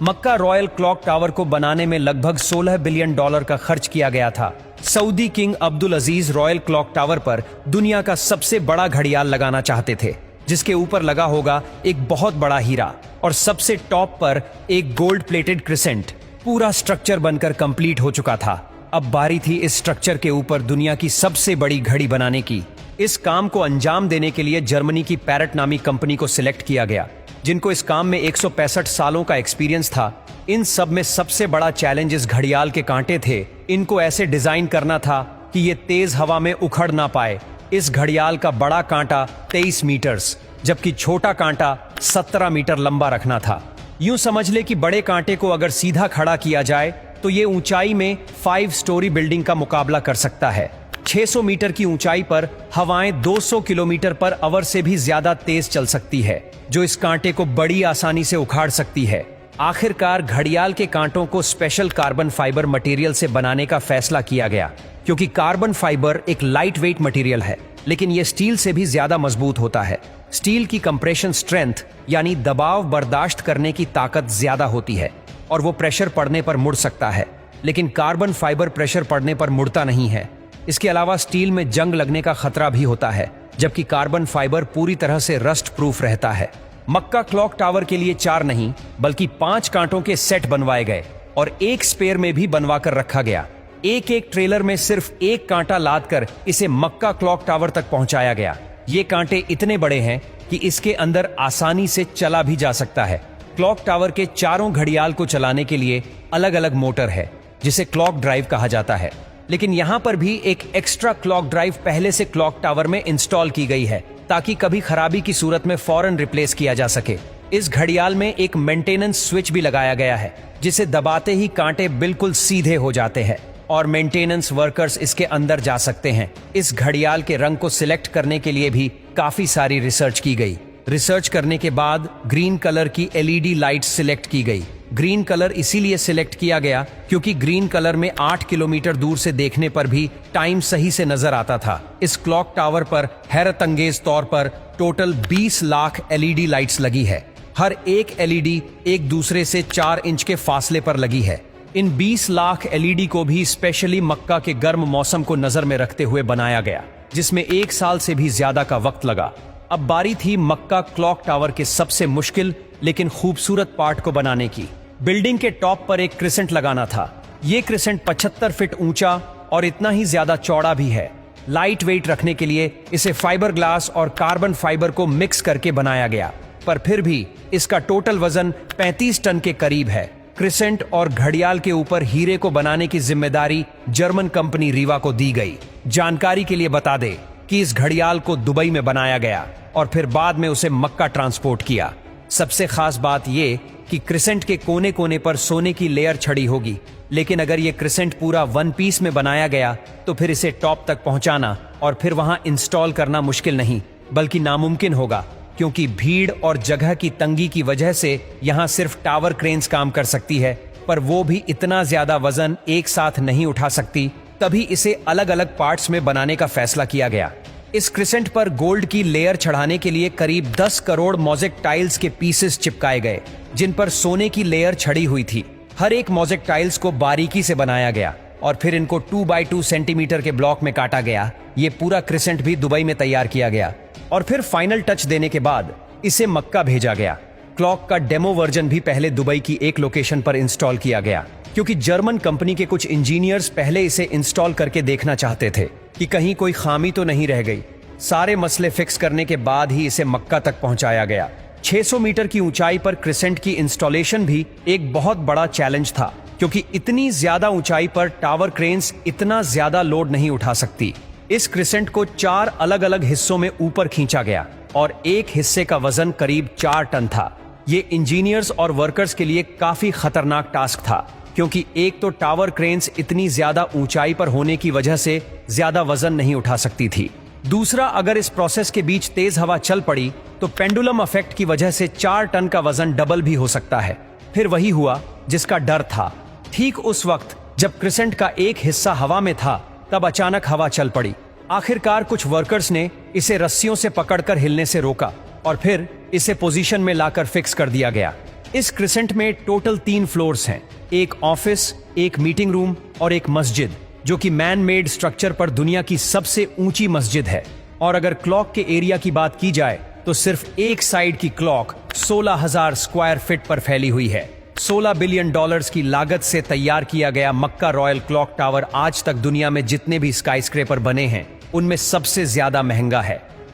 मक्का royal clock tower को बनाने में लगभग $16 बिलियन का खर्च किया गया था। सऊदी किंग अब्दुल अजीज रॉयल क्लॉक टावर पर दुनिया का सबसे बड़ा घड़ियाल लगाना चाहते थे, जिसके ऊपर लगा होगा एक बहुत बड़ा हीरा और सबसे टॉप पर एक गोल्ड प्लेटेड क्रिसेंट। पूरा स्ट्रक्चर बनकर कंप्लीट हो चुका था। अब बारी थी इस स्ट्रक्चर के ऊपर दुनिया की सबसे बड़ी घड़ी बनाने की। इस काम को अंजाम देने के लिए जर्मनी की पैरेट नामी कंपनी को सिलेक्ट किया गया, जिनको इस काम में 165 सालों का एक्सपीरियंस था। इन सब में सबसे बड़ा चैलेंज इस घड़ियाल के कांटे थे। इनको ऐसे डिजाइन करना था कि ये तेज हवा में उखड़ ना पाए। इस घड़ियाल का बड़ा कांटा 23 मीटर्स, जबकि छोटा कांटा 17 मीटर लंबा रखना था। यूं समझ ले कि बड़े कांटे को अगर सीधा खड़ा किया जाए तो ये ऊंचाई में 5 स्टोरी बिल्डिंग का मुकाबला कर सकता है। 600 मीटर की ऊंचाई पर हवाएं 200 किलोमीटर पर आवर से भी ज्यादा तेज चल सकती है, जो इस कांटे को बड़ी आसानी से उखाड़ सकती है। आखिरकार घड़ियाल के कांटों को स्पेशल कार्बन फाइबर मटेरियल से बनाने का फैसला किया गया, क्योंकि कार्बन फाइबर एक लाइट वेट मटेरियल है, लेकिन यह स्टील से भी ज्यादा मजबूत होता है। स्टील की कंप्रेशन स्ट्रेंथ यानी दबाव बर्दाश्त करने की ताकत ज्यादा होती है और वो प्रेशर पड़ने पर मुड़ सकता है, लेकिन कार्बन फाइबर प्रेशर पड़ने पर मुड़ता नहीं है। इसके अलावा स्टील में जंग लगने का खतरा भी होता है, जबकि कार्बन फाइबर पूरी तरह से रस्ट प्रूफ रहता है। मक्का क्लॉक टावर के लिए 4 नहीं बल्कि 5 कांटों के सेट बनवाए गए और एक स्पेयर में भी बनवा कर रखा गया। एक एक ट्रेलर में सिर्फ एक कांटा लाद कर इसे मक्का क्लॉक टावर तक पहुंचाया गया। ये कांटे इतने बड़े हैं कि इसके अंदर आसानी से चला भी जा सकता है। क्लॉक टावर के चारों घड़ियाल को चलाने के लिए अलग अलग मोटर है, जिसे क्लॉक ड्राइव कहा जाता है, लेकिन यहां पर भी एक एक्स्ट्रा क्लॉक ड्राइव पहले से क्लॉक टावर में इंस्टॉल की गई है, ताकि कभी खराबी की सूरत में फौरन रिप्लेस किया जा सके। इस घड़ियाल में एक मेंटेनेंस स्विच भी लगाया गया है, जिसे दबाते ही कांटे बिल्कुल सीधे हो जाते हैं और मेंटेनेंस वर्कर्स इसके अंदर जा सकते हैं। इस घड़ियाल के रंग को सिलेक्ट करने के लिए भी काफी सारी रिसर्च की गई। रिसर्च करने के बाद ग्रीन कलर की LED लाइट सिलेक्ट की गई। ग्रीन कलर इसीलिए सिलेक्ट किया गया क्योंकि ग्रीन कलर में 8 किलोमीटर दूर से देखने पर भी टाइम सही से नजर आता था। इस क्लॉक टावर पर हैरतअंगेज तौर पर टोटल 20 लाख LED लाइट्स लगी है। हर एक LED एक दूसरे से 4 इंच के फासले पर लगी है। इन 20 लाख LED को भी स्पेशली मक्का के गर्म मौसम को नजर में रखते हुए बनाया गया, जिसमें 1 साल से भी ज्यादा का वक्त लगा। अब बारी थी मक्का क्लॉक टावर के सबसे मुश्किल लेकिन खूबसूरत पार्ट को बनाने की। बिल्डिंग के टॉप पर एक क्रिसेंट लगाना था। ये क्रिसेंट 75 फीट ऊंचा और इतना ही ज्यादा चौड़ा भी है। लाइट वेट रखने के लिए इसे फाइबर ग्लास और कार्बन फाइबर को मिक्स करके बनाया गया, पर फिर भी इसका टोटल वजन 35 टन के करीब है। क्रिसेंट और घड़ियाल के ऊपर हीरे को बनाने की जिम्मेदारी जर्मन कंपनी रीवा को दी गई। जानकारी के लिए बता दे कि इस घड़ियाल को दुबई में बनाया गया और फिर बाद में उसे मक्का ट्रांसपोर्ट किया। सबसे खास बात यह कि क्रिसेंट के कोने कोने पर सोने की लेयर छड़ी होगी, लेकिन अगर ये क्रिसेंट पूरा 1 पीस में बनाया गया तो फिर इसे टॉप तक पहुंचाना और फिर वहां इंस्टॉल करना मुश्किल नहीं बल्कि नामुमकिन होगा, क्योंकि भीड़ और जगह की तंगी की वजह से यहां सिर्फ टावर क्रेन्स काम कर सकती है, पर वो भी इतना ज्यादा वजन एक साथ नहीं उठा सकती। तभी इसे अलग अलग पार्ट्स में बनाने का फैसला किया गया। इस क्रिसेंट पर गोल्ड की लेयर चढ़ाने के लिए करीब 10 करोड़ मोज़ेक टाइल्स के पीसेस चिपकाए गए, जिन पर सोने की लेयर छड़ी हुई थी। हर एक मोज़ेक टाइल्स को बारीकी से बनाया गया और फिर इनको 2 बाई 2 सेंटीमीटर के ब्लॉक में काटा गया। ये पूरा क्रिसेंट भी दुबई में तैयार किया गया और फिर फाइनल टच देने के बाद इसे मक्का भेजा गया। क्लॉक का डेमो वर्जन भी पहले दुबई की एक लोकेशन पर इंस्टॉल किया गया, क्योंकि जर्मन कंपनी के कुछ इंजीनियर्स पहले इसे इंस्टॉल करके देखना चाहते थे कि कहीं कोई खामी तो नहीं रह गई। सारे मसले फिक्स करने के बाद ही इसे मक्का तक पहुंचाया गया। 600 मीटर की ऊंचाई पर क्रिसेंट की इंस्टॉलेशन भी एक बहुत बड़ा चैलेंज था, क्योंकि इतनी ज्यादा ऊंचाई पर टावर क्रेन्स इतना ज्यादा लोड नहीं उठा सकती। इस क्रिसेंट को 4 अलग अलग हिस्सों में ऊपर खींचा गया और एक हिस्से का वजन करीब 4 टन था। ये इंजीनियर्स और वर्कर्स के लिए काफी खतरनाक टास्क था, क्योंकि एक तो टावर क्रेन्स इतनी ज्यादा ऊंचाई पर होने की वजह से ज्यादा वजन नहीं उठा सकती थी। दूसरा, अगर इस प्रोसेस के बीच तेज हवा चल पड़ी तो पेंडुलम इफेक्ट की वजह से 4 टन का वजन डबल भी हो सकता है। फिर वही हुआ जिसका डर था। ठीक उस वक्त जब क्रिसेंट का एक हिस्सा हवा में था, तब अचानक हवा चल पड़ी। आखिरकार कुछ वर्कर्स ने इसे रस्सियों से पकड़कर हिलने से रोका और फिर इसे पोजीशन में लाकर फिक्स कर दिया गया। इस क्रिसेंट में टोटल 3 फ्लोर्स हैं, एक ऑफिस, एक मीटिंग रूम और एक मस्जिद, जो कि मैन मेड स्ट्रक्चर पर दुनिया की सबसे ऊंची मस्जिद है। और अगर क्लॉक के एरिया की बात की जाए तो सिर्फ एक साइड की क्लॉक 16,000 स्क्वायर फीट पर फैली हुई है। $16 बिलियन की लागत से तैयार किया गया मक्का रॉयल क्लॉक टावर आज तक दुनिया में जितने भी स्काईस्क्रेपर बने हैं उनमें सबसे ज्यादा महंगा है।